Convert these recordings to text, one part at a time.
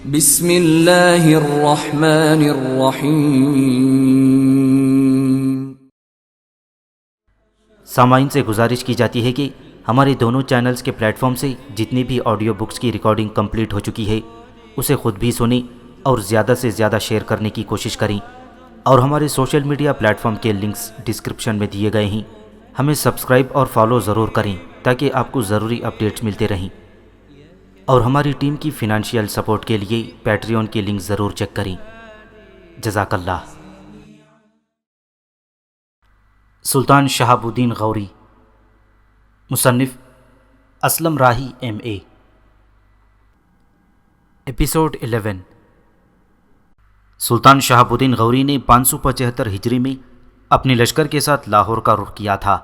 بسم اللہ الرحمن الرحیم۔ سامعین سے گزارش کی جاتی ہے کہ ہمارے دونوں چینلز کے پلیٹ فارم سے جتنی بھی آڈیو بکس کی ریکارڈنگ کمپلیٹ ہو چکی ہے اسے خود بھی سنیں اور زیادہ سے زیادہ شیئر کرنے کی کوشش کریں، اور ہمارے سوشل میڈیا پلیٹ فارم کے لنکس ڈسکرپشن میں دیے گئے ہیں، ہمیں سبسکرائب اور فالو ضرور کریں تاکہ آپ کو ضروری اپڈیٹس ملتے رہیں، اور ہماری ٹیم کی فنانشیل سپورٹ کے لیے پیٹریون کے لنک ضرور چیک کریں۔ جزاک اللہ۔ سلطان شہاب الدین غوری، مصنف اسلم راہی MA۔ ایپیسوڈ 11۔ سلطان شہاب الدین غوری نے 575 ہجری میں اپنے لشکر کے ساتھ لاہور کا رخ کیا تھا۔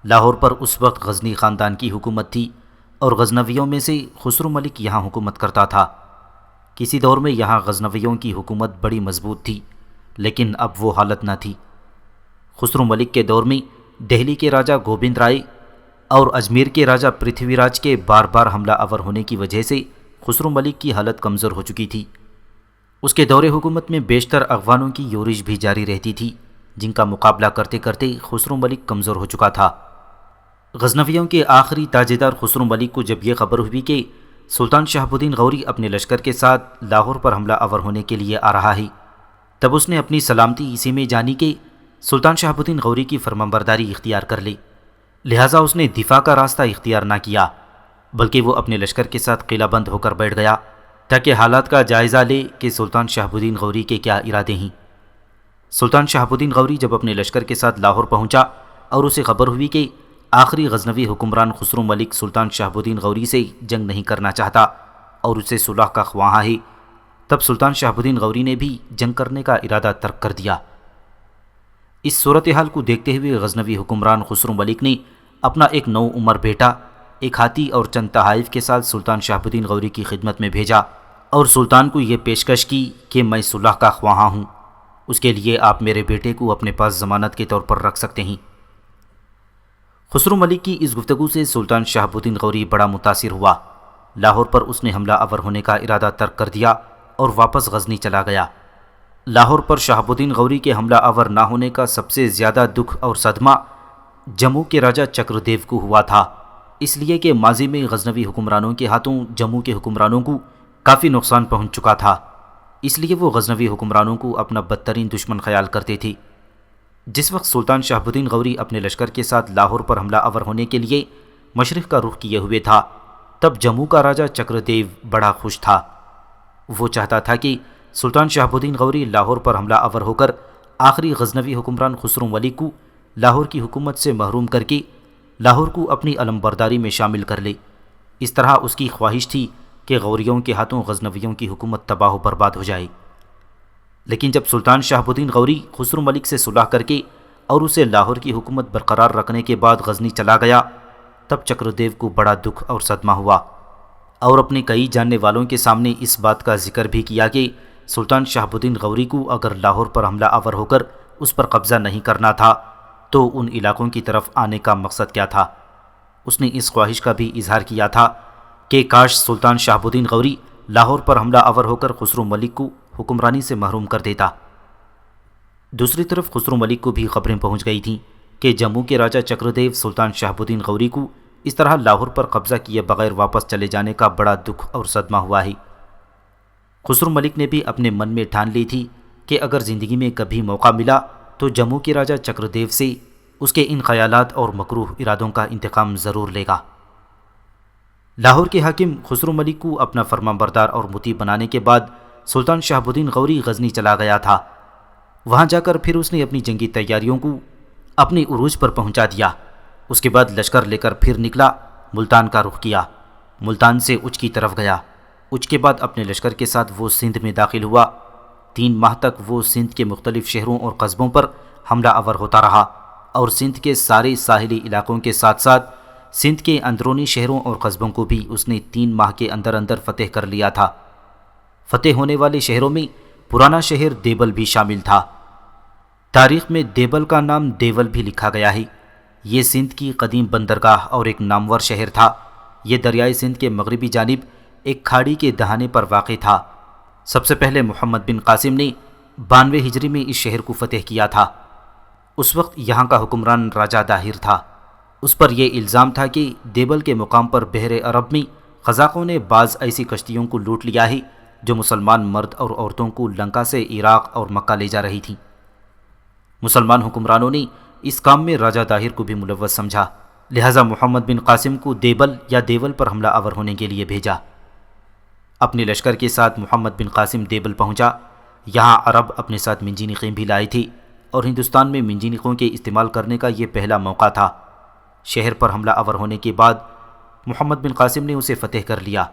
لاہور پر اس وقت غزنی خاندان کی حکومت تھی اور غزنویوں میں سے خسرو ملک یہاں حکومت کرتا تھا۔ کسی دور میں یہاں غزنویوں کی حکومت بڑی مضبوط تھی، لیکن اب وہ حالت نہ تھی۔ خسرو ملک کے دور میں دہلی کے راجہ گوبند رائے اور اجمیر کے راجہ پرتھوی راج کے بار بار حملہ آور ہونے کی وجہ سے خسرو ملک کی حالت کمزور ہو چکی تھی۔ اس کے دور حکومت میں بیشتر اغوانوں کی یورش بھی جاری رہتی تھی، جن کا مقابلہ کرتے کرتے خسرو ملک کمزور ہو چکا تھا۔ غزنویوں کے آخری تاجدار خسرو ملک کو جب یہ خبر ہوئی کہ سلطان شہاب الدین غوری اپنے لشکر کے ساتھ لاہور پر حملہ آور ہونے کے لیے آ رہا ہے، تب اس نے اپنی سلامتی اسی میں جانی کہ سلطان شہاب الدین غوری کی فرمانبرداری اختیار کر لی، لہٰذا اس نے دفاع کا راستہ اختیار نہ کیا، بلکہ وہ اپنے لشکر کے ساتھ قلعہ بند ہو کر بیٹھ گیا تاکہ حالات کا جائزہ لے کہ سلطان شہاب الدین غوری کے کیا ارادے ہیں۔ سلطان شہاب الدین غوری جب اپنے لشکر کے ساتھ لاہور پہنچا اور اسے خبر ہوئی کہ آخری غزنوی حکمران خسرو ملک سلطان شہاب الدین غوری سے جنگ نہیں کرنا چاہتا اور اسے صلح کا خواہاں ہے، تب سلطان شہاب الدین غوری نے بھی جنگ کرنے کا ارادہ ترک کر دیا۔ اس صورتحال کو دیکھتے ہوئے غزنوی حکمران خسرو ملک نے اپنا ایک نو عمر بیٹا ایک ہاتھی اور چند تحائف کے ساتھ سلطان شہاب الدین غوری کی خدمت میں بھیجا اور سلطان کو یہ پیشکش کی کہ میں صلح کا خواہاں ہوں، اس کے لیے آپ میرے بیٹے کو اپنے پاس ضمانت کے طور پر رکھ سکتے ہیں۔ خسرو ملک کی اس گفتگو سے سلطان شہاب الدین غوری بڑا متاثر ہوا۔ لاہور پر اس نے حملہ آور ہونے کا ارادہ ترک کر دیا اور واپس غزنی چلا گیا۔ لاہور پر شہاب الدین غوری کے حملہ آور نہ ہونے کا سب سے زیادہ دکھ اور صدمہ جموں کے راجہ چکر دیو کو ہوا تھا، اس لیے کہ ماضی میں غزنوی حکمرانوں کے ہاتھوں جموں کے حکمرانوں کو کافی نقصان پہنچ چکا تھا، اس لیے وہ غزنوی حکمرانوں کو اپنا بدترین دشمن خیال کرتے تھے۔ جس وقت سلطان شہاب الدین غوری اپنے لشکر کے ساتھ لاہور پر حملہ آور ہونے کے لیے مشرق کا رخ کیے ہوئے تھا، تب جموں کا راجہ چکر دیو بڑا خوش تھا۔ وہ چاہتا تھا کہ سلطان شہاب الدین غوری لاہور پر حملہ آور ہو کر آخری غزنوی حکمران خسرو ملک کو لاہور کی حکومت سے محروم کر کے لاہور کو اپنی علمبرداری میں شامل کر لے۔ اس طرح اس کی خواہش تھی کہ غوریوں کے ہاتھوں غزنویوں کی حکومت تباہ و برباد ہو جائے۔ لیکن جب سلطان شہاب الدین غوری خسرو ملک سے صلح کر کے اور اسے لاہور کی حکومت برقرار رکھنے کے بعد غزنی چلا گیا، تب چکر دیو کو بڑا دکھ اور صدمہ ہوا، اور اپنے کئی جاننے والوں کے سامنے اس بات کا ذکر بھی کیا کہ سلطان شہاب الدین غوری کو اگر لاہور پر حملہ آور ہو کر اس پر قبضہ نہیں کرنا تھا تو ان علاقوں کی طرف آنے کا مقصد کیا تھا۔ اس نے اس خواہش کا بھی اظہار کیا تھا کہ کاش سلطان شہاب الدین غوری لاہور پر حملہ آور ہو کر خسرو ملک کو حکمرانی سے محروم کر دیتا۔ دوسری طرف خسرو ملک کو بھی خبریں پہنچ گئی تھیں کہ جموں کے راجہ چکر دیو سلطان شہاب الدین غوری کو اس طرح لاہور پر قبضہ کیے بغیر واپس چلے جانے کا بڑا دکھ اور صدمہ ہوا ہے۔ خسرو ملک نے بھی اپنے من میں ٹھان لی تھی کہ اگر زندگی میں کبھی موقع ملا تو جموں کے راجہ چکر دیو سے اس کے ان خیالات اور مکروہ ارادوں کا انتقام ضرور لے گا۔ لاہور کے حاکم خسرو ملک کو اپنا فرمانبردار اور مطیع بنانے کے بعد سلطان شہاب الدین غوری غزنی چلا گیا تھا۔ وہاں جا کر پھر اس نے اپنی جنگی تیاریوں کو اپنی عروج پر پہنچا دیا۔ اس کے بعد لشکر لے کر پھر نکلا، ملتان کا رخ کیا، ملتان سے اچ کی طرف گیا۔ اچ کے بعد اپنے لشکر کے ساتھ وہ سندھ میں داخل ہوا۔ 3 ماہ تک وہ سندھ کے مختلف شہروں اور قصبوں پر حملہ آور ہوتا رہا، اور سندھ کے سارے ساحلی علاقوں کے ساتھ ساتھ سندھ کے اندرونی شہروں اور قصبوں کو بھی اس نے 3 ماہ کے اندر اندر فتح کر لیا تھا۔ فتح ہونے والے شہروں میں پرانا شہر دیبل بھی شامل تھا۔ تاریخ میں دیبل کا نام دیول بھی لکھا گیا ہے۔ یہ سندھ کی قدیم بندرگاہ اور ایک نامور شہر تھا۔ یہ دریائے سندھ کے مغربی جانب ایک کھاڑی کے دہانے پر واقع تھا۔ سب سے پہلے محمد بن قاسم نے 92 ہجری میں اس شہر کو فتح کیا تھا۔ اس وقت یہاں کا حکمران راجہ داہر تھا۔ اس پر یہ الزام تھا کہ دیبل کے مقام پر بحر عرب میں قزاقوں نے بعض ایسی کشتیوں کو لوٹ لیا ہے جو مسلمان مرد اور عورتوں کو لنکا سے عراق اور مکہ لے جا رہی تھیں۔ مسلمان حکمرانوں نے اس کام میں راجہ داہر کو بھی ملوث سمجھا، لہٰذا محمد بن قاسم کو دیبل یا دیول پر حملہ آور ہونے کے لیے بھیجا۔ اپنے لشکر کے ساتھ محمد بن قاسم دیبل پہنچا۔ یہاں عرب اپنے ساتھ منجنیقیں بھی لائے تھے اور ہندوستان میں منجنیقوں کے استعمال کرنے کا یہ پہلا موقع تھا۔ شہر پر حملہ آور ہونے کے بعد محمد بن قاسم نے اسے فتح کر لیا۔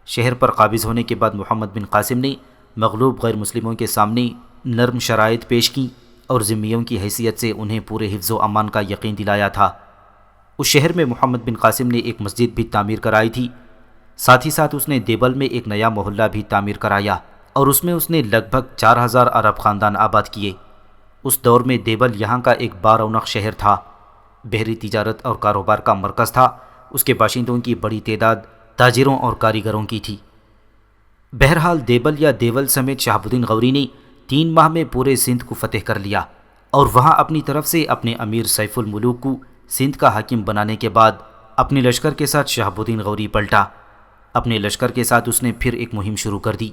شہر پر قابض ہونے کے بعد محمد بن قاسم نے مغلوب غیر مسلموں کے سامنے نرم شرائط پیش کی اور ذمیوں کی حیثیت سے انہیں پورے حفظ و امان کا یقین دلایا تھا۔ اس شہر میں محمد بن قاسم نے ایک مسجد بھی تعمیر کرائی تھی، ساتھ ہی ساتھ اس نے دیبل میں ایک نیا محلہ بھی تعمیر کرایا اور اس میں اس نے لگ بھگ 4000 عرب خاندان آباد کیے۔ اس دور میں دیبل یہاں کا ایک بارونق شہر تھا، بحری تجارت اور کاروبار کا مرکز تھا۔ اس کے باشندوں کی بڑی تعداد تاجروں اور کاریگروں کی تھی۔ بہرحال دیبل یا دیول سمیت شہاب الدین غوری نے 3 ماہ میں پورے سندھ کو فتح کر لیا اور وہاں اپنی طرف سے اپنے امیر سیف الملوک کو سندھ کا حاکم بنانے کے بعد اپنے لشکر کے ساتھ شہاب الدین غوری پلٹا۔ اپنے لشکر کے ساتھ اس نے پھر ایک مہم شروع کر دی۔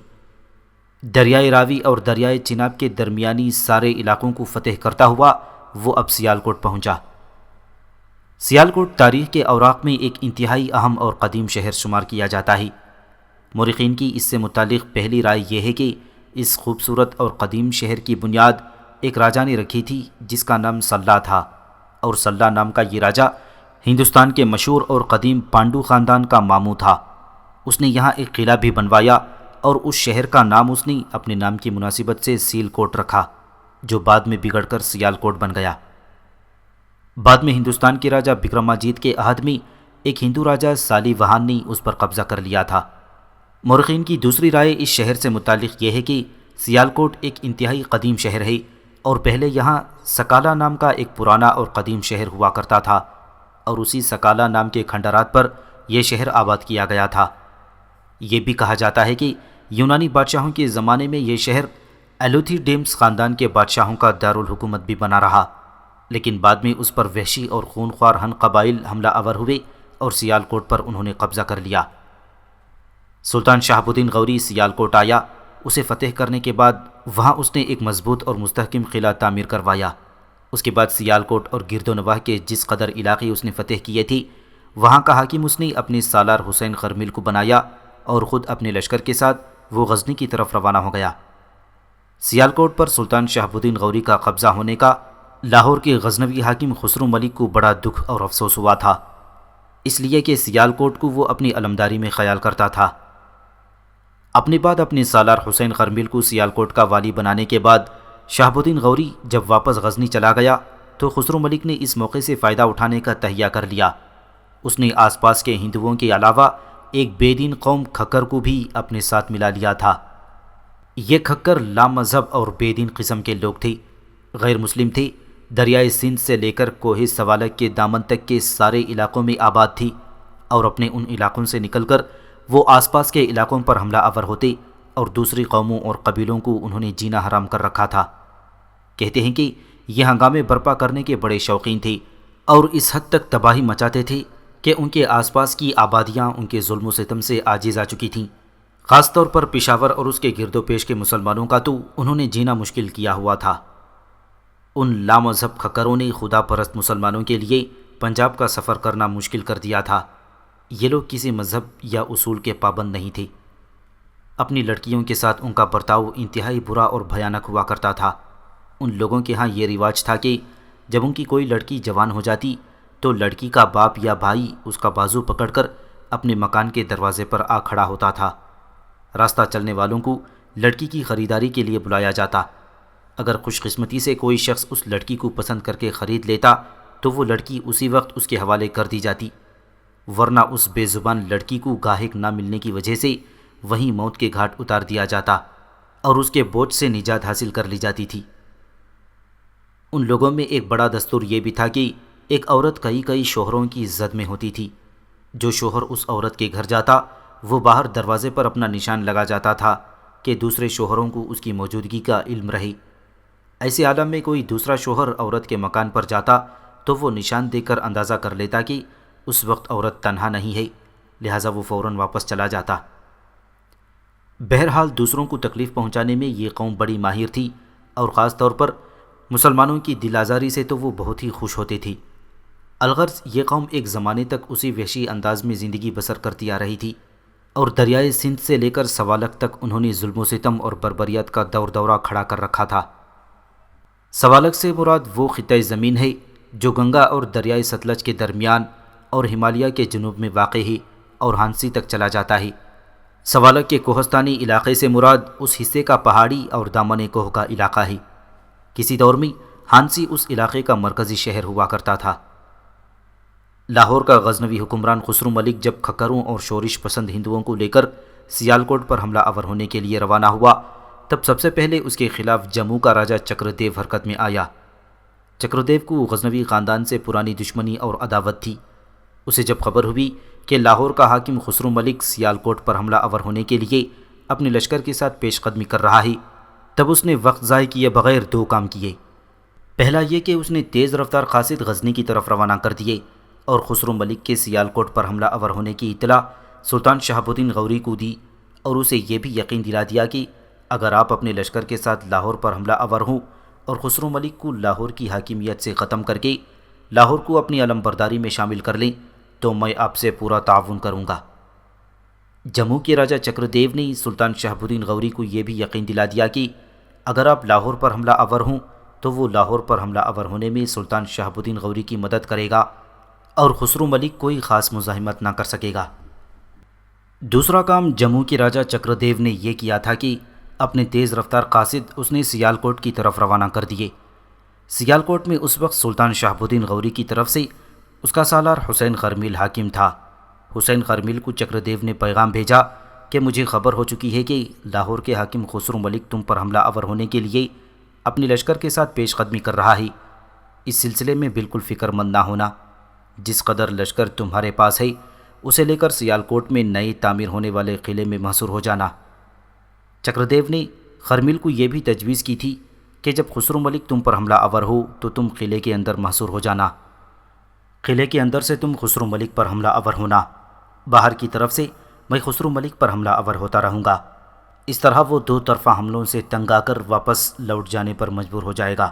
دریائے راوی اور دریائے چناب کے درمیانی سارے علاقوں کو فتح کرتا ہوا وہ اب سیالکوٹ پہنچا۔ سیالکوٹ تاریخ کے اوراق میں ایک انتہائی اہم اور قدیم شہر شمار کیا جاتا ہے۔ مورخین کی اس سے متعلق پہلی رائے یہ ہے کہ اس خوبصورت اور قدیم شہر کی بنیاد ایک راجہ نے رکھی تھی جس کا نام سلہ تھا، اور سلہ نام کا یہ راجہ ہندوستان کے مشہور اور قدیم پانڈو خاندان کا ماموں تھا۔ اس نے یہاں ایک قلعہ بھی بنوایا اور اس شہر کا نام اس نے اپنے نام کی مناسبت سے سیل کوٹ رکھا، جو بعد میں بگڑ کر سیالکوٹ بن گیا۔ بعد میں ہندوستان کے راجہ بکرماجیت کے عہد میں ایک ہندو راجہ سالی وہان نے اس پر قبضہ کر لیا تھا۔ مورخین کی دوسری رائے اس شہر سے متعلق یہ ہے کہ سیالکوٹ ایک انتہائی قدیم شہر ہے اور پہلے یہاں سکالہ نام کا ایک پرانا اور قدیم شہر ہوا کرتا تھا، اور اسی سکالہ نام کے کھنڈرات پر یہ شہر آباد کیا گیا تھا۔ یہ بھی کہا جاتا ہے کہ یونانی بادشاہوں کے زمانے میں یہ شہر ایلوتھی ڈیمس خاندان کے بادشاہوں کا دارالحکومت بھی بنا رہا، لیکن بعد میں اس پر وحشی اور خونخوار ہن قبائل حملہ آور ہوئے اور سیالکوٹ پر انہوں نے قبضہ کر لیا۔ سلطان شہاب الدین غوری سیالکوٹ آیا۔ اسے فتح کرنے کے بعد وہاں اس نے ایک مضبوط اور مستحکم قلعہ تعمیر کروایا۔ اس کے بعد سیالکوٹ اور گرد و نواح کے جس قدر علاقے اس نے فتح کیے تھے وہاں کا حاکم اس نے اپنے سالار حسین خرمیل کو بنایا اور خود اپنے لشکر کے ساتھ وہ غزنی کی طرف روانہ ہو گیا۔ سیالکوٹ پر سلطان شہاب الدین غوری کا قبضہ ہونے کا لاہور کے غزنوی حاکم خسرو ملک کو بڑا دکھ اور افسوس ہوا تھا، اس لیے کہ سیالکوٹ کو وہ اپنی علمداری میں خیال کرتا تھا۔ اپنے بعد اپنے سالار حسین خرمیل کو سیالکوٹ کا والی بنانے کے بعد شہاب الدین غوری جب واپس غزنی چلا گیا تو خسرو ملک نے اس موقع سے فائدہ اٹھانے کا تہیہ کر لیا۔ اس نے آس پاس کے ہندوؤں کے علاوہ ایک بے دین قوم کھکر کو بھی اپنے ساتھ ملا لیا تھا۔ یہ کھکر لام مذہب اور بے دین قسم کے لوگ تھے، غیر مسلم تھے، دریائے سندھ سے لے کر کوہ سوالک کے دامن تک کے سارے علاقوں میں آباد تھی، اور اپنے ان علاقوں سے نکل کر وہ آس پاس کے علاقوں پر حملہ آور ہوتے اور دوسری قوموں اور قبیلوں کو انہوں نے جینا حرام کر رکھا تھا۔ کہتے ہیں کہ یہ ہنگامے برپا کرنے کے بڑے شوقین تھے اور اس حد تک تباہی مچاتے تھے کہ ان کے آس پاس کی آبادیاں ان کے ظلم و ستم سے عاجز آ چکی تھیں۔ خاص طور پر پشاور اور اس کے گرد و پیش کے مسلمانوں کا تو انہوں نے جینا مشکل کیا ہوا تھا۔ ان لامذہب کھکروں نے خدا پرست مسلمانوں کے لیے پنجاب کا سفر کرنا مشکل کر دیا تھا۔ یہ لوگ کسی مذہب یا اصول کے پابند نہیں تھے۔ اپنی لڑکیوں کے ساتھ ان کا برتاؤ انتہائی برا اور بھیانک ہوا کرتا تھا۔ ان لوگوں کے ہاں یہ رواج تھا کہ جب ان کی کوئی لڑکی جوان ہو جاتی تو لڑکی کا باپ یا بھائی اس کا بازو پکڑ کر اپنے مکان کے دروازے پر آ کھڑا ہوتا تھا۔ راستہ چلنے والوں کو لڑکی کی خریداری کے لیے بلایا جاتا۔ اگر خوش قسمتی سے کوئی شخص اس لڑکی کو پسند کر کے خرید لیتا تو وہ لڑکی اسی وقت اس کے حوالے کر دی جاتی، ورنہ اس بے زبان لڑکی کو گاہک نہ ملنے کی وجہ سے وہیں موت کے گھاٹ اتار دیا جاتا اور اس کے بوجھ سے نجات حاصل کر لی جاتی تھی۔ ان لوگوں میں ایک بڑا دستور یہ بھی تھا کہ ایک عورت کئی شوہروں کی زد میں ہوتی تھی۔ جو شوہر اس عورت کے گھر جاتا وہ باہر دروازے پر اپنا نشان لگا جاتا تھا کہ دوسرے شوہروں کو اس کی موجودگی کا علم رہے۔ ایسے عالم میں کوئی دوسرا شوہر عورت کے مکان پر جاتا تو وہ نشان دے کر اندازہ کر لیتا کہ اس وقت عورت تنہا نہیں ہے، لہٰذا وہ فوراً واپس چلا جاتا۔ بہرحال دوسروں کو تکلیف پہنچانے میں یہ قوم بڑی ماہر تھی، اور خاص طور پر مسلمانوں کی دل آزاری سے تو وہ بہت ہی خوش ہوتے تھی۔ الغرض یہ قوم ایک زمانے تک اسی وحشی انداز میں زندگی بسر کرتی آ رہی تھی، اور دریائے سندھ سے لے کر سوالک تک انہوں نے ظلم و ستم اور بربریت کا دورہ کھڑا کر رکھا تھا۔ سوالک سے مراد وہ خطۂ زمین ہے جو گنگا اور دریائے ستلج کے درمیان اور ہمالیہ کے جنوب میں واقع ہے اور ہانسی تک چلا جاتا ہے۔ سوالک کے کوہستانی علاقے سے مراد اس حصے کا پہاڑی اور دامن کوہ کا علاقہ ہے۔ کسی دور میں ہانسی اس علاقے کا مرکزی شہر ہوا کرتا تھا۔ لاہور کا غزنوی حکمران خسرو ملک جب کھکروں اور شورش پسند ہندوؤں کو لے کر سیالکوٹ پر حملہ آور ہونے کے لیے روانہ ہوا، تب سب سے پہلے اس کے خلاف جموں کا راجہ چکردیو حرکت میں آیا۔ چکردیو کو غزنوی خاندان سے پرانی دشمنی اور عداوت تھی۔ اسے جب خبر ہوئی کہ لاہور کا حاکم خسرو ملک سیالکوٹ پر حملہ آور ہونے کے لیے اپنے لشکر کے ساتھ پیش قدمی کر رہا ہے، تب اس نے وقت ضائع کیے بغیر دو کام کیے۔ پہلا یہ کہ اس نے تیز رفتار قاصد غزنی کی طرف روانہ کر دیے اور خسرو ملک کے سیالکوٹ پر حملہ آور ہونے کی اطلاع سلطان شہاب الدین غوری کو دی، اور اسے یہ بھی یقین دلا دیا کہ اگر آپ اپنے لشکر کے ساتھ لاہور پر حملہ آور ہوں اور خسرو ملک کو لاہور کی حاکمیت سے ختم کر کے لاہور کو اپنی علم برداری میں شامل کر لیں تو میں آپ سے پورا تعاون کروں گا۔ جموں کے راجہ چکردیو نے سلطان شہاب الدین غوری کو یہ بھی یقین دلا دیا کہ اگر آپ لاہور پر حملہ آور ہوں تو وہ لاہور پر حملہ آور ہونے میں سلطان شہاب الدین غوری کی مدد کرے گا اور خسرو ملک کوئی خاص مزاحمت نہ کر سکے گا۔ دوسرا کام جموں کے راجہ چکردیو نے یہ کیا تھا کہ اپنے تیز رفتار قاصد اس نے سیالکوٹ کی طرف روانہ کر دیے۔ سیالکوٹ میں اس وقت سلطان شہاب الدین غوری کی طرف سے اس کا سالار حسین خرمیل حاکم تھا۔ حسین خرمیل کو چکردیو نے پیغام بھیجا کہ مجھے خبر ہو چکی ہے کہ لاہور کے حاکم خسرو ملک تم پر حملہ آور ہونے کے لیے اپنے لشکر کے ساتھ پیش قدمی کر رہا ہے۔ اس سلسلے میں بالکل فکر مند نہ ہونا، جس قدر لشکر تمہارے پاس ہے اسے لے کر سیالکوٹ میں نئے تعمیر ہونے والے قلعے میں محصور ہو جانا۔ چکردیو نے خرمیل کو یہ بھی تجویز کی تھی کہ جب خسرو ملک تم پر حملہ آور ہو تو تم قلعے کے اندر محصور ہو جانا، قلعے کے اندر سے تم خسرو ملک پر حملہ آور ہونا، باہر کی طرف سے میں خسرو ملک پر حملہ آور ہوتا رہوں گا۔ اس طرح وہ دو طرفہ حملوں سے تنگ آ کر واپس لوٹ جانے پر مجبور ہو جائے گا۔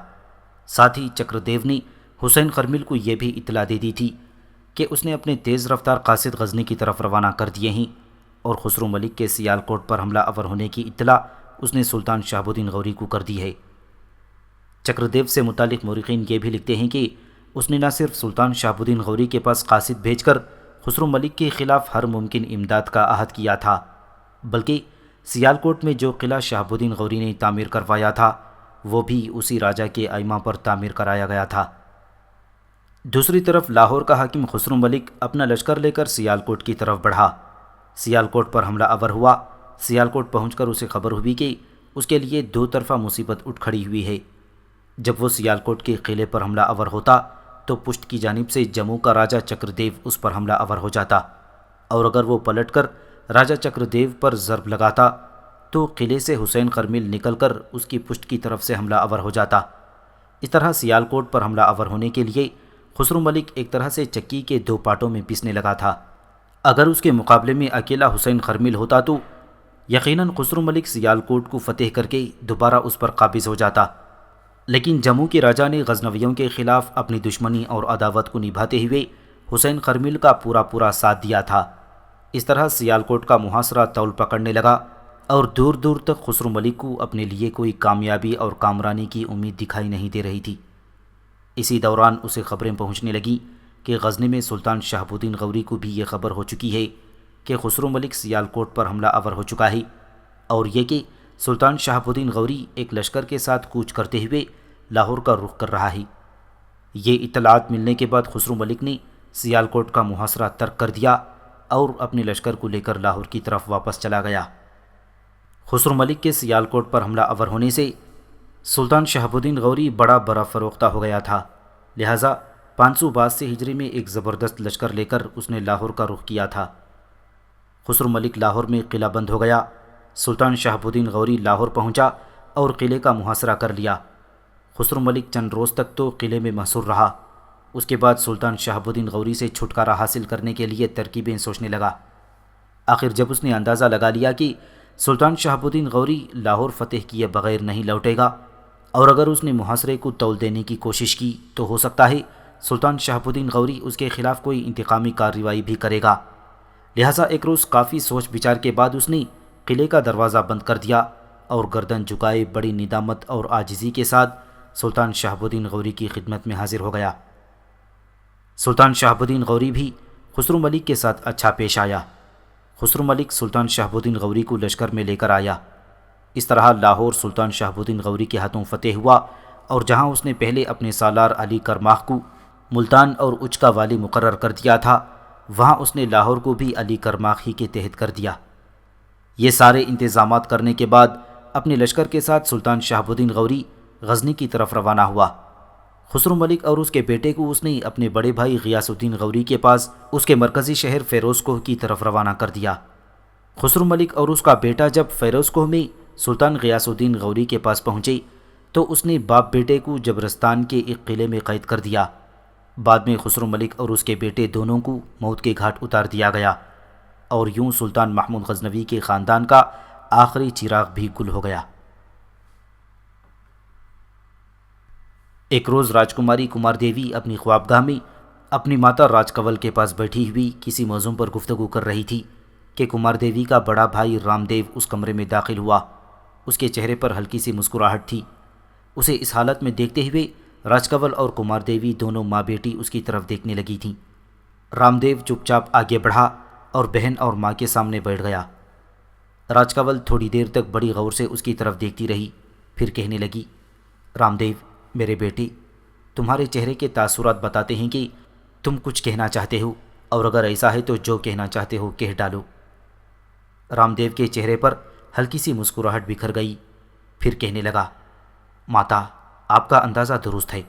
ساتھ ہی چکردیو نے حسین خرمیل کو یہ بھی اطلاع دے دی تھی کہ اس نے اپنے تیز رفتار قاصد غزنی کی طرف روانہ کر دیے ہیں، اور خسرو ملک کے سیالکوٹ پر حملہ آور ہونے کی اطلاع اس نے سلطان شہاب الدین غوری کو کر دی ہے۔ چکردیو سے متعلق مورخین یہ بھی لکھتے ہیں کہ اس نے نہ صرف سلطان شہاب الدین غوری کے پاس قاصد بھیج کر خسرو ملک کے خلاف ہر ممکن امداد کا عہد کیا تھا، بلکہ سیالکوٹ میں جو قلعہ شہاب الدین غوری نے تعمیر کروایا تھا وہ بھی اسی راجہ کے ایمہ پر تعمیر کرایا گیا تھا۔ دوسری طرف لاہور کا حاکم خسرو ملک اپنا لشکر لے کر سیالکوٹ کی طرف بڑھا۔ سیالکوٹ پر حملہ آور ہوا۔ سیالکوٹ پہنچ کر اسے خبر ہوئی کہ اس کے لیے دو طرفہ مصیبت اٹھ کھڑی ہوئی ہے۔ جب وہ سیالکوٹ کے قلعے پر حملہ آور ہوتا تو پشت کی جانب سے جموں کا راجہ چکردیو اس پر حملہ آور ہو جاتا، اور اگر وہ پلٹ کر راجہ چکردیو پر ضرب لگاتا تو قلعے سے حسین خرمیل نکل کر اس کی پشت کی طرف سے حملہ آور ہو جاتا۔ اس طرح سیالکوٹ پر حملہ آور ہونے کے لیے خسرو ملک ایک طرح سے چکی کے دو پارٹوں میں پیسنے لگا تھا۔ اگر اس کے مقابلے میں اکیلا حسین خرمیل ہوتا تو یقیناً خسرو ملک سیالکوٹ کو فتح کر کے دوبارہ اس پر قابض ہو جاتا، لیکن جموں کے راجہ نے غزنویوں کے خلاف اپنی دشمنی اور عداوت کو نبھاتے ہوئے حسین خرمیل کا پورا ساتھ دیا تھا۔ اس طرح سیالکوٹ کا محاصرہ طول پکڑنے لگا اور دور دور تک خسرو ملک کو اپنے لیے کوئی کامیابی اور کامرانی کی امید دکھائی نہیں دے رہی تھی۔ اسی دوران اسے خبریں پہنچنے لگیں کہ غزنی میں سلطان شہاب الدین غوری کو بھی یہ خبر ہو چکی ہے کہ خسرو ملک سیالکوٹ پر حملہ آور ہو چکا ہے، اور یہ کہ سلطان شہاب الدین غوری ایک لشکر کے ساتھ کوچ کرتے ہوئے لاہور کا رخ کر رہا ہے۔ یہ اطلاعات ملنے کے بعد خسرو ملک نے سیالکوٹ کا محاصرہ ترک کر دیا اور اپنے لشکر کو لے کر لاہور کی طرف واپس چلا گیا۔ خسرو ملک کے سیالکوٹ پر حملہ آور ہونے سے سلطان شہاب الدین غوری بڑا فروختہ ہو گیا تھا، لہٰذا 582 ہجری میں ایک زبردست لشکر لے کر اس نے لاہور کا رخ کیا تھا۔ خسرو ملک لاہور میں قلعہ بند ہو گیا۔ سلطان شہاب الدین غوری لاہور پہنچا اور قلعے کا محاصرہ کر لیا۔ خسرو ملک چند روز تک تو قلعے میں محصور رہا۔ اس کے بعد سلطان شہاب الدین غوری سے چھٹکارا حاصل کرنے کے لیے ترکیبیں سوچنے لگا۔ آخر جب اس نے اندازہ لگا لیا کہ سلطان شہاب الدین غوری لاہور فتح کیے بغیر نہیں لوٹے گا، اور اگر اس نے محاصرے کو تول دینے کی کوشش کی تو ہو سکتا ہے سلطان شہاب الدین غوری اس کے خلاف کوئی انتقامی کارروائی بھی کرے گا، لہٰذا ایک روز کافی سوچ بچار کے بعد اس نے قلعے کا دروازہ بند کر دیا اور گردن جھکائے بڑی ندامت اور عاجزی کے ساتھ سلطان شہاب الدین غوری کی خدمت میں حاضر ہو گیا۔ سلطان شہاب الدین غوری بھی خسرو ملک کے ساتھ اچھا پیش آیا۔ خسرو ملک سلطان شہاب الدین غوری کو لشکر میں لے کر آیا۔ اس طرح لاہور سلطان شہاب الدین غوری کے ہاتھوں فتح ہوا، اور جہاں اس نے پہلے اپنے سالار علی کرماخ کو ملتان اور اچ کا والی مقرر کر دیا تھا، وہاں اس نے لاہور کو بھی علی کرماخ ہی کے تحت کر دیا۔ یہ سارے انتظامات کرنے کے بعد اپنے لشکر کے ساتھ سلطان شہاب الدین غوری غزنی کی طرف روانہ ہوا۔ خسرو ملک اور اس کے بیٹے کو اس نے اپنے بڑے بھائی غیاث الدین غوری کے پاس اس کے مرکزی شہر فیروز کوہ کی طرف روانہ کر دیا۔ خسرو ملک اور اس کا بیٹا جب فیروز کوہ میں سلطان غیاث الدین غوری کے پاس پہنچے تو اس نے باپ بیٹے کو جبرستان کے ایک قلعے میں قید کر دیا۔ بعد میں خسرو ملک اور اس کے بیٹے دونوں کو موت کے گھاٹ اتار دیا گیا، اور یوں سلطان محمود غزنوی کے خاندان کا آخری چراغ بھی گل ہو گیا۔ ایک روز راجکماری کمار دیوی اپنی خوابگاہ میں اپنی ماتا راج کنول کے پاس بیٹھی ہوئی کسی موضوع پر گفتگو کر رہی تھی کہ کمار دیوی کا بڑا بھائی رام دیو اس کمرے میں داخل ہوا۔ اس کے چہرے پر ہلکی سی مسکراہٹ تھی۔ اسے اس حالت میں دیکھتے ہوئے راج کنول اور کمار دیوی دونوں ماں بیٹی اس کی طرف دیکھنے لگی تھیں۔ رام دیو چپ چاپ آگے بڑھا اور بہن اور ماں کے سامنے بیٹھ گیا۔ راج کنول تھوڑی دیر تک بڑی غور سے اس کی طرف دیکھتی رہی، پھر کہنے لگی، رام دیو میرے بیٹے، تمہارے چہرے کے تاثرات بتاتے ہیں کہ تم کچھ کہنا چاہتے ہو، اور اگر ایسا ہے تو جو کہنا چاہتے ہو کہہ ڈالو۔ رام دیو کے چہرے پر ہلکی سی مسکراہٹ بکھر گئی، پھر کہنے لگا، ماتا آپ کا اندازہ درست ہے،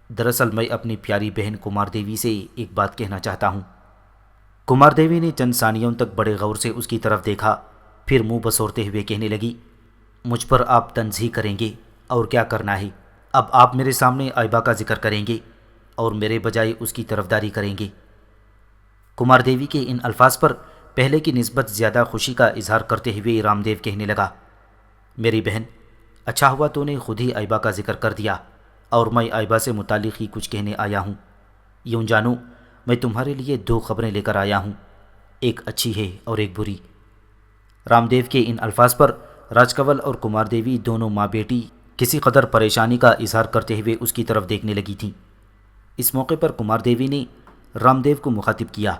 دراصل میں اپنی پیاری بہن کمار دیوی سے ایک بات کہنا چاہتا ہوں۔ کمار دیوی نے چند ثانیوں تک بڑے غور سے اس کی طرف دیکھا، پھر منہ بسورتے ہوئے کہنے لگی، مجھ پر آپ تنزیح کریں گے اور کیا کرنا ہے، اب آپ میرے سامنے عائبہ کا ذکر کریں گے اور میرے بجائے اس کی طرفداری کریں گے۔ کمار دیوی کے ان الفاظ پر پہلے کی نسبت زیادہ خوشی کا اظہار کرتے ہوئے رام دیو کہنے لگا، میری بہن، اچھا ہوا تو نے خود ہی عائبہ کا ذکر کر دیا، اور میں عائبہ سے متعلق ہی کچھ کہنے آیا ہوں۔ یوں جانو میں تمہارے لیے دو خبریں لے کر آیا ہوں، ایک اچھی ہے اور ایک بری۔ رام دیو کے ان الفاظ پر راج کنول اور کمار دیوی دونوں ماں بیٹی کسی قدر پریشانی کا اظہار کرتے ہوئے اس کی طرف دیکھنے لگی تھیں۔ اس موقع پر کمار دیوی نے رام دیو کو مخاطب کیا،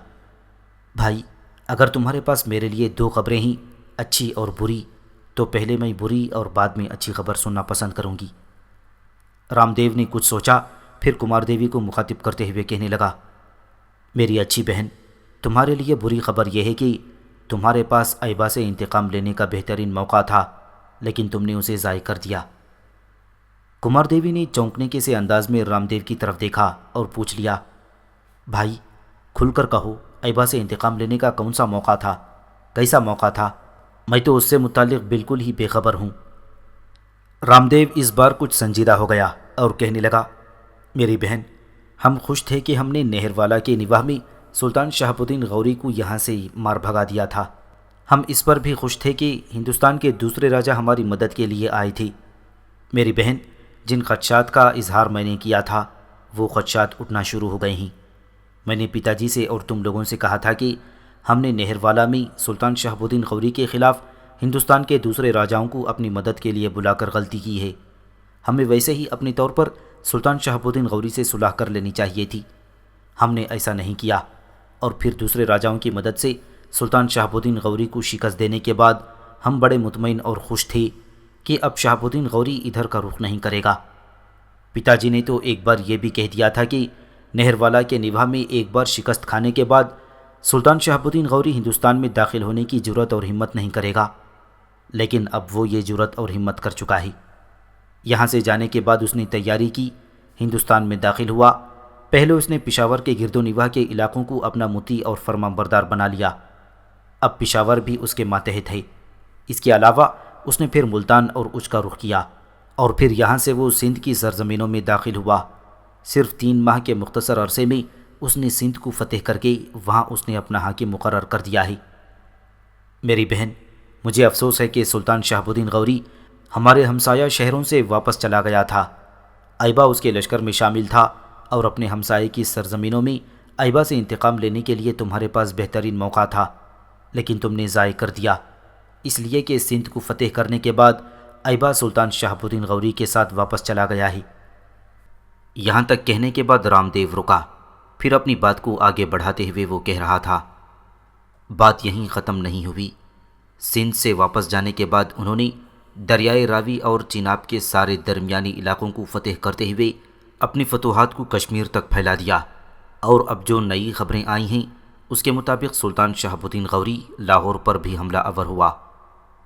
بھائی اگر تمہارے پاس میرے لیے دو خبریں ہیں، اچھی اور بری، تو پہلے میں بری اور بعد میں اچھی خبر سننا پسند کروں گی۔ رام دیو نے کچھ سوچا، پھر کمار دیوی کو مخاطب کرتے ہوئے کہنے لگا، میری اچھی بہن، تمہارے لیے بری خبر یہ ہے کہ تمہارے پاس عائبہ سے انتقام لینے کا بہترین موقع تھا، لیکن تم نے اسے ضائع کر دیا۔ کمار دیوی نے چونکنے کے سے انداز میں رام دیو کی طرف دیکھا اور پوچھ لیا، بھائی کھل کر کہو، عائبہ سے انتقام لینے کا کون سا موقع تھا، کیسا موقع تھا؟ میں تو اس سے متعلق بالکل ہی بے خبر ہوں۔ رام دیو اس بار کچھ سنجیدہ ہو گیا اور کہنے لگا، میری بہن، ہم خوش تھے کہ ہم نے نہر والا کے نواح میں سلطان شہاب الدین غوری کو یہاں سے مار بھگا دیا تھا۔ ہم اس پر بھی خوش تھے کہ ہندوستان کے دوسرے راجہ ہماری مدد کے لیے آئے تھے۔ میری بہن، جن خدشات کا اظہار میں نے کیا تھا وہ خدشات اٹھنا شروع ہو گئے ہیں۔ میں نے پتا جی سے اور تم لوگوں سے کہا تھا کہ ہم نے نہر والا میں سلطان شہاب الدین غوری کے خلاف ہندوستان کے دوسرے راجاؤں کو اپنی مدد کے لیے بلا کر غلطی کی ہے۔ ہمیں ویسے ہی اپنے طور پر سلطان شہاب الدین غوری سے صلح کر لینی چاہیے تھی۔ ہم نے ایسا نہیں کیا، اور پھر دوسرے راجاؤں کی مدد سے سلطان شہاب الدین غوری کو شکست دینے کے بعد ہم بڑے مطمئن اور خوش تھے کہ اب شہاب الدین غوری ادھر کا رخ نہیں کرے گا۔ پتا جی نے تو ایک بار یہ بھی کہہ دیا تھا کہ نہر والا کے نواح میں ایک بار شکست کھانے کے بعد سلطان شہاب الدین غوری ہندوستان میں داخل ہونے کی جرأت اور ہمت نہیں کرے گا، لیکن اب وہ یہ جرأت اور ہمت کر چکا ہے۔ یہاں سے جانے کے بعد اس نے تیاری کی، ہندوستان میں داخل ہوا۔ پہلے اس نے پشاور کے گرد و نواح کے علاقوں کو اپنا مطیع اور فرما بردار بنا لیا۔ اب پشاور بھی اس کے ماتحت ہے۔ اس کے علاوہ اس نے پھر ملتان اور اچ کا رخ کیا اور پھر یہاں سے وہ سندھ کی سرزمینوں میں داخل ہوا۔ صرف 3 ماہ کے مختصر عرصے میں اس نے سندھ کو فتح کر کے وہاں اس نے اپنا حاکم مقرر کر دیا ہے۔ میری بہن، مجھے افسوس ہے کہ سلطان شہاب الدین غوری ہمارے ہمسایہ شہروں سے واپس چلا گیا تھا۔ ایبا اس کے لشکر میں شامل تھا اور اپنے ہمسائے کی سرزمینوں میں ایبا سے انتقام لینے کے لیے تمہارے پاس بہترین موقع تھا، لیکن تم نے ضائع کر دیا، اس لیے کہ سندھ کو فتح کرنے کے بعد ایبا سلطان شہاب الدین غوری کے ساتھ واپس چلا گیا ہے۔ یہاں تک کہنے کے بعد رام دیو رکا، پھر اپنی بات کو آگے بڑھاتے ہوئے وہ کہہ رہا تھا، بات یہیں ختم نہیں ہوئی۔ سندھ سے واپس جانے کے بعد انہوں نے دریائے راوی اور چناب کے سارے درمیانی علاقوں کو فتح کرتے ہوئے اپنی فتوحات کو کشمیر تک پھیلا دیا، اور اب جو نئی خبریں آئی ہیں اس کے مطابق سلطان شہاب الدین غوری لاہور پر بھی حملہ آور ہوا۔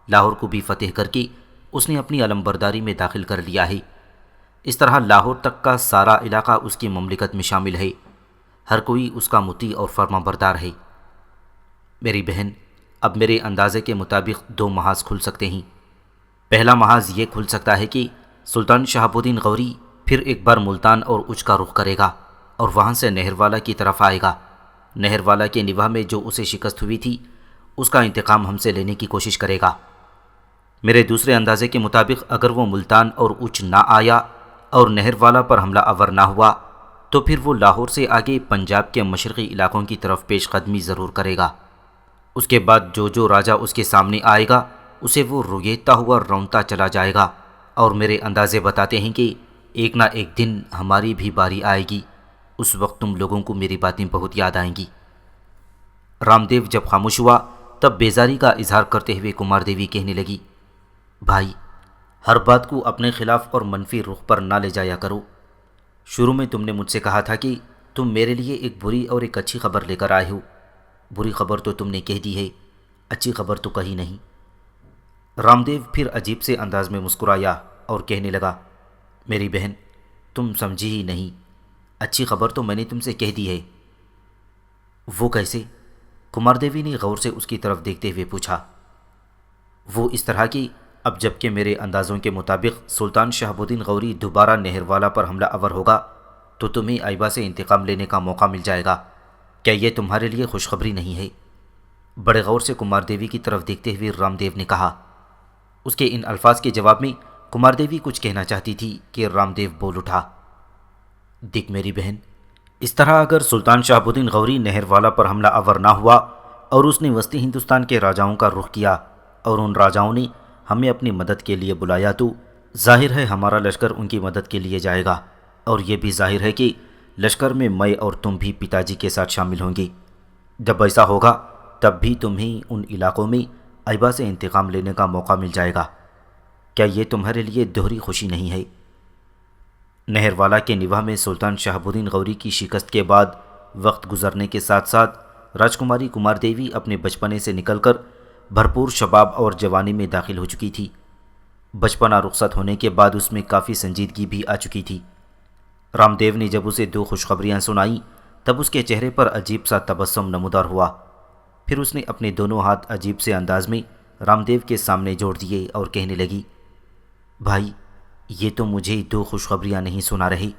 لاہور کو بھی فتح کر کے اس نے اپنی علمبرداری میں داخل کر لیا ہے۔ اس طرح لاہور تک کا سارا علاقہ اس کی مملکت میں شامل ہے، ہر کوئی اس کا مطیع اور فرما بردار ہے۔ میری بہن، اب میرے اندازے کے مطابق 2 محاذ کھل سکتے ہیں۔ پہلا محاذ یہ کھل سکتا ہے کہ سلطان شہاب الدین غوری پھر ایک بار ملتان اور اچ کا رخ کرے گا اور وہاں سے نہر والا کی طرف آئے گا۔ نہر والا کے نواح میں جو اسے شکست ہوئی تھی اس کا انتقام ہم سے لینے کی کوشش کرے گا۔ میرے دوسرے اندازے کے مطابق اگر وہ ملتان اور اچ نہ آیا اور نہر والا پر حملہ آور نہ ہوا تو پھر وہ لاہور سے آگے پنجاب کے مشرقی علاقوں کی طرف پیش قدمی ضرور کرے گا۔ اس کے بعد جو راجہ اس کے سامنے آئے گا اسے وہ رویتا ہوا رونتا چلا جائے گا، اور میرے اندازے بتاتے ہیں کہ ایک نہ ایک دن ہماری بھی باری آئے گی، اس وقت تم لوگوں کو میری باتیں بہت یاد آئیں گی۔ رام دیو جب خاموش ہوا تب بیزاری کا اظہار کرتے ہوئے کمار دیوی کہنے لگی، بھائی، ہر بات کو اپنے خلاف اور منفی رخ پر نہ لے جایا کرو۔ شروع میں تم نے مجھ سے کہا تھا کہ تم میرے لیے ایک بری اور ایک اچھی خبر لے کر آئے ہو۔ بری خبر تو تم نے کہہ دی ہے، اچھی خبر تو کہی نہیں۔ رام دیو پھر عجیب سے انداز میں مسکرایا اور کہنے لگا، میری بہن، تم سمجھی ہی نہیں، اچھی خبر تو میں نے تم سے کہہ دی ہے۔ وہ کیسے؟ کمار دیوی نے غور سے اس کی طرف دیکھتے ہوئے پوچھا۔ وہ اس طرح کی، اب جب کہ میرے اندازوں کے مطابق سلطان شہاب الدین غوری دوبارہ نہر والا پر حملہ آور ہوگا تو تمہیں ایبا سے انتقام لینے کا موقع مل جائے گا۔ کیا یہ تمہارے لیے خوشخبری نہیں ہے؟ بڑے غور سے کمار دیوی کی طرف دیکھتے ہوئے رام دیو نے کہا۔ اس کے ان الفاظ کے جواب میں کمار دیوی کچھ کہنا چاہتی تھی کہ رام دیو بول اٹھا، دیکھ میری بہن، اس طرح اگر سلطان شہاب الدین غوری نہر والا پر حملہ آور نہ ہوا اور اس نے وسطی ہندوستان کے راجاؤں کا رخ کیا اور ان راجاؤں نے ہمیں اپنی مدد کے لیے بلایا تو ظاہر ہے ہمارا لشکر ان کی مدد کے لیے جائے گا، اور یہ بھی ظاہر ہے کہ لشکر میں میں اور تم بھی پتا جی کے ساتھ شامل ہوں گے۔ جب ایسا ہوگا تب بھی تمہیں ان علاقوں میں ایبا سے انتقام لینے کا موقع مل جائے گا۔ کیا یہ تمہارے لیے دوہری خوشی نہیں ہے؟ نہر والا کے نواح میں سلطان شہاب الدین غوری کی شکست کے بعد وقت گزرنے کے ساتھ ساتھ راجکماری کمار دیوی اپنے بچپنے سے نکل کر بھرپور شباب اور جوانی میں داخل ہو چکی تھی۔ بچپنا رخصت ہونے کے بعد اس میں کافی سنجیدگی بھی آ چکی تھی۔ رام دیو نے جب اسے 2 خوشخبریاں سنائیں تب اس کے چہرے پر عجیب سا تبسم نمودار ہوا۔ پھر اس نے اپنے دونوں ہاتھ عجیب سے انداز میں رام دیو کے سامنے جوڑ دیے اور کہنے لگی، بھائی، یہ تو مجھے 2 خوشخبریاں نہیں سنا رہی،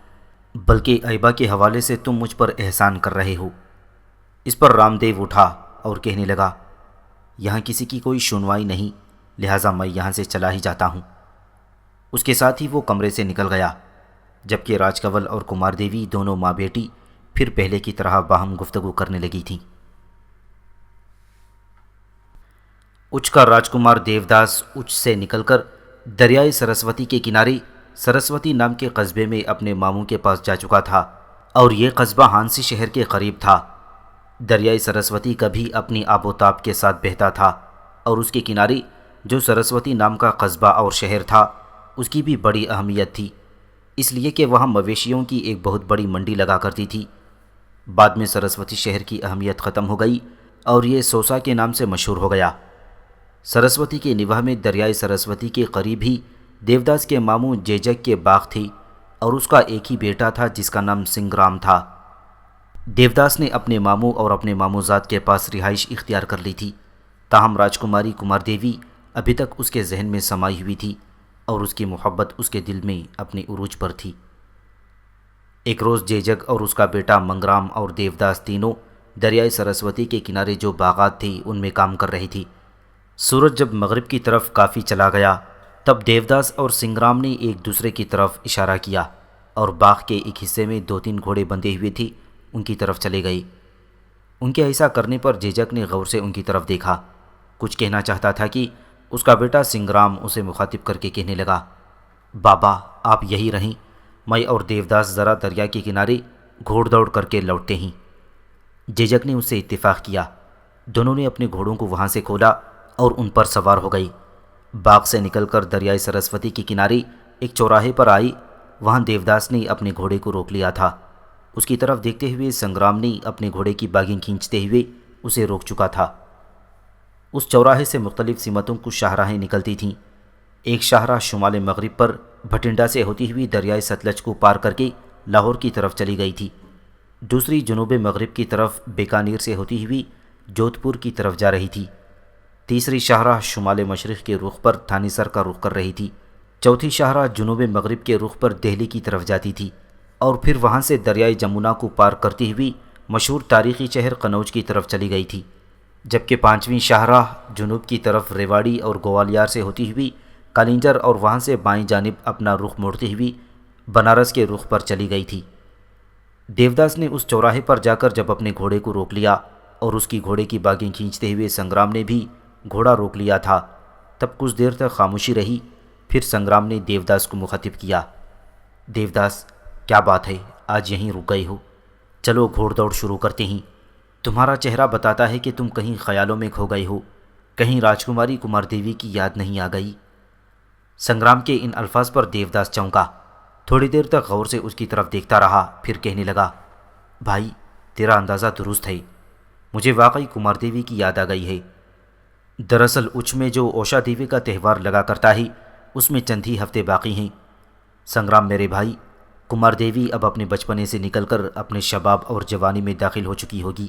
بلکہ ایبا کے حوالے سے تم مجھ پر احسان کر رہے ہو۔ اس پر رام دیو اٹھا اور کہنے لگا، یہاں کسی کی کوئی سنوائی نہیں، لہٰذا میں یہاں سے چلا ہی جاتا ہوں۔ اس کے ساتھ ہی وہ کمرے سے نکل گیا، جبکہ راج کنول اور کمار دیوی دونوں ماں بیٹی پھر پہلے کی طرح باہم گفتگو کرنے لگی تھیں۔ اچ کا راجکمار دیوداس اچ سے نکل کر دریائے سرسوتی کے کنارے سرسوتی نام کے قصبے میں اپنے ماموں کے پاس جا چکا تھا، اور یہ قصبہ ہانسی شہر کے قریب تھا۔ دریائے سرسوتی کبھی اپنی آب و تاب کے ساتھ بہتا تھا، اور اس کے کنارے جو سرسوتی نام کا قصبہ اور شہر تھا اس کی بھی بڑی اہمیت تھی، اس لیے کہ وہاں مویشیوں کی ایک بہت بڑی منڈی لگا کرتی تھی۔ بعد میں سرسوتی شہر کی اہمیت ختم ہو گئی اور یہ سوسا کے نام سے مشہور ہو گیا۔ سرسوتی کے نواح میں دریائے سرسوتی کے قریب ہی دیوداس کے ماموں جیجک کے باغ تھی، اور اس کا ایک ہی بیٹا تھا جس کا نام سنگرام تھا۔ دیوداس نے اپنے ماموں اور اپنے ماموزاد کے پاس رہائش اختیار کر لی تھی، تاہم راجکماری کمار دیوی ابھی تک اس کے ذہن میں سمائی ہوئی تھی اور اس کی محبت اس کے دل میں اپنے عروج پر تھی۔ ایک روز جیجک اور اس کا بیٹا منگرام اور دیوداس تینوں دریائے سرسوتی کے کنارے جو باغات تھے ان میں کام کر رہی تھی۔ سورج جب مغرب کی طرف کافی چلا گیا تب دیوداس اور سنگرام نے ایک دوسرے کی طرف اشارہ کیا اور باغ کے ایک حصے میں 2-3 گھوڑے بندھے ہوئے تھے ان کی طرف چلے گئے۔ ان کے ایسا کرنے پر جیجک نے غور سے ان کی طرف دیکھا، کچھ کہنا چاہتا تھا کہ اس کا بیٹا سنگرام اسے مخاطب کر کے کہنے لگا، بابا آپ یہی رہیں، میں اور دیوداس ذرا دریا کے کنارے گھوڑ دوڑ کر کے لوٹتے ہیں۔ جیجک نے اس سے اتفاق کیا۔ دونوں نے اپنے گھوڑوں کو وہاں سے کھولا اور ان پر سوار ہو گئی۔ باغ سے نکل کر دریائے سرسوتی کے کنارے ایک چوراہے پر آئی۔ وہاں دیوداس نے اپنے گھوڑے کو روک لیا تھا۔ اس کی طرف دیکھتے ہوئے سنگرام نے اپنے گھوڑے کی باگیں کھینچتے ہوئے اسے روک چکا تھا۔ اس چوراہے سے مختلف سمتوں کو شاہراہیں نکلتی تھیں۔ ایک شاہراہ شمال مغرب پر بھٹنڈا سے ہوتی ہوئی دریائے ستلج کو پار کر کے لاہور کی طرف چلی گئی تھی، دوسری جنوب مغرب کی طرف بیکانیر سے ہوتی ہوئی جودھ پور کی طرف جا رہی تھی، تیسری شاہراہ شمال مشرق کے رخ پر تھانیسر کا رخ کر رہی تھی، چوتھی شاہراہ جنوب مغرب کے رخ پر دہلی کی طرف جاتی تھی اور پھر وہاں سے دریائے جمنا کو پار کرتی ہوئی مشہور تاریخی شہر قنوج کی طرف چلی گئی تھی، جبکہ پانچویں شاہراہ جنوب کی طرف ریواڑی اور گوالیار سے ہوتی ہوئی کالنجر اور وہاں سے بائیں جانب اپنا رخ موڑتی ہوئی بنارس کے رخ پر چلی گئی تھی۔ دیوداس نے اس چوراہے پر جا کر جب اپنے گھوڑے کو روک لیا اور اس کی گھوڑے کی باگیں کھینچتے ہوئے سنگرام نے بھی گھوڑا روک لیا تھا، تب کچھ دیر تک خاموشی رہی۔ پھر سنگرام نے دیوداس کو مخاطب کیا، دیوداس کیا بات ہے، آج یہیں رک گئے ہو؟ چلو گھوڑ دوڑ شروع کرتے ہیں۔ تمہارا چہرہ بتاتا ہے کہ تم کہیں خیالوں میں کھو گئے ہو، کہیں راجکماری کمار دیوی کی یاد نہیں آ گئی؟ سنگرام کے ان الفاظ پر دیوداس چونکا، تھوڑی دیر تک غور سے اس کی طرف دیکھتا رہا، پھر کہنے لگا، بھائی تیرا اندازہ درست ہے، مجھے واقعی کمار دیوی کی یاد آ گئی ہے۔ دراصل اچ میں جو اوشا دیوی کا تہوار لگا کرتا ہے اس میں چند ہی ہفتے باقی ہیں۔ سنگرام میرے بھائی، کمار دیوی اب اپنے بچپنے سے نکل کر اپنے شباب اور جوانی میں داخل ہو چکی ہوگی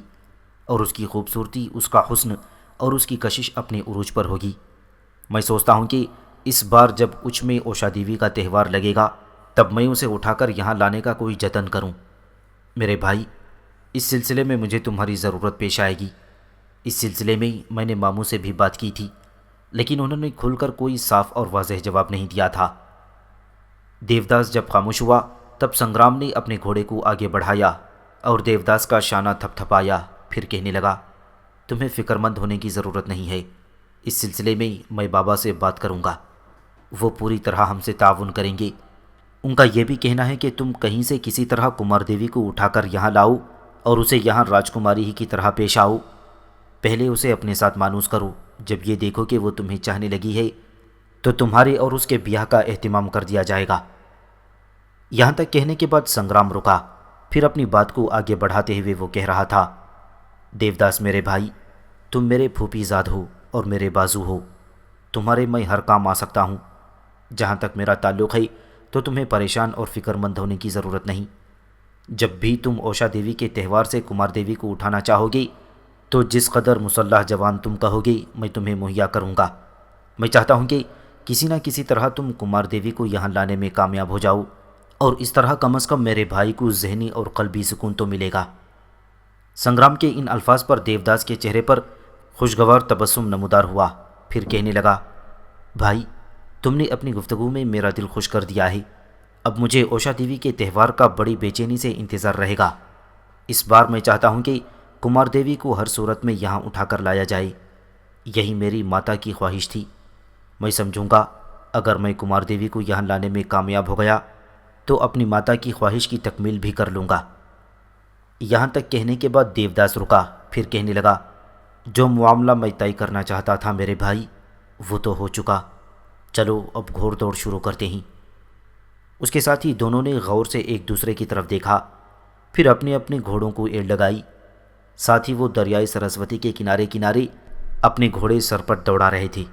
اور اس کی خوبصورتی، اس کا حسن اور اس کی کشش اپنے عروج پر ہوگی۔ میں سوچتا ہوں کہ اس بار جب اچ میں اوشا دیوی کا تہوار لگے گا تب میں اسے اٹھا کر یہاں لانے کا کوئی جتن کروں۔ میرے بھائی، اس سلسلے میں مجھے تمہاری ضرورت پیش آئے گی۔ اس سلسلے میں نے ماموں سے بھی بات کی تھی، لیکن انہوں نے کھل کر کوئی صاف اور واضح جواب نہیں دیا تھا۔ دیوداس جب خاموش ہوا تب سنگرام نے اپنے گھوڑے کو آگے بڑھایا اور دیوداس کا شانہ تھپ تھپایا، پھر کہنے لگا، تمہیں فکر مند ہونے کی ضرورت نہیں ہے، اس سلسلے میں بابا سے بات کروں گا، وہ پوری طرح ہم سے تعاون کریں گے۔ ان کا یہ بھی کہنا ہے کہ تم کہیں سے کسی طرح کمار دیوی کو اٹھا کر یہاں لاؤ اور اسے یہاں راجکماری ہی کی طرح پیش آؤ۔ پہلے اسے اپنے ساتھ مانوس کرو، جب یہ دیکھو کہ وہ تمہیں چاہنے لگی ہے تو تمہارے اور اس کے بیاہ کا اہتمام کر دیا جائے گا۔ یہاں تک کہنے کے بعد سنگرام رکا، پھر اپنی بات کو آگے بڑھاتے ہوئے وہ کہہ رہا تھا، دیوداس میرے بھائی، تم میرے پھوپھی زاد ہو اور میرے بازو ہو، تمہارے میں ہر کام آ سکتا ہوں۔ جہاں تک میرا تعلق ہے تو تمہیں پریشان اور فکر مند ہونے کی ضرورت نہیں۔ جب بھی تم اوشا دیوی کے تہوار سے کمار دیوی کو اٹھانا چاہو گے تو جس قدر مسلح جوان تم کہو گے میں تمہیں مہیا کروں گا۔ میں چاہتا ہوں کہ کسی نہ کسی طرح تم کمار دیوی کو یہاں لانے میں کامیاب ہو جاؤ، اور اس طرح کم از کم میرے بھائی کو ذہنی اور قلبی سکون تو ملے گا۔ سنگرام کے ان الفاظ پر دیوداس کے چہرے پر خوشگوار تبسم نمودار ہوا، پھر کہنے لگا، بھائی تم نے اپنی گفتگو میں میرا دل خوش کر دیا ہے۔ اب مجھے اوشا دیوی کے تہوار کا بڑی بے چینی سے انتظار رہے گا۔ اس بار میں چاہتا ہوں کہ کمار دیوی کو ہر صورت میں یہاں اٹھا کر لایا جائے، یہی میری ماتا کی خواہش تھی۔ میں سمجھوں گا اگر میں کمار دیوی کو یہاں لانے میں کامیاب ہو گیا تو اپنی ماتا کی خواہش کی تکمیل بھی کر لوں گا۔ یہاں تک کہنے کے بعد دیوداس رکا، پھر کہنے لگا، جو معاملہ میں طے کرنا چاہتا تھا میرے بھائی وہ تو ہو چکا، چلو اب گھوڑ دوڑ شروع کرتے ہیں۔ اس کے ساتھ ہی دونوں نے غور سے ایک دوسرے کی طرف دیکھا، پھر اپنے اپنے گھوڑوں کو ایڑ لگائی، ساتھ ہی وہ دریائے سرسوتی کے کنارے کنارے اپنے گھوڑے سر پر دوڑا رہے تھے۔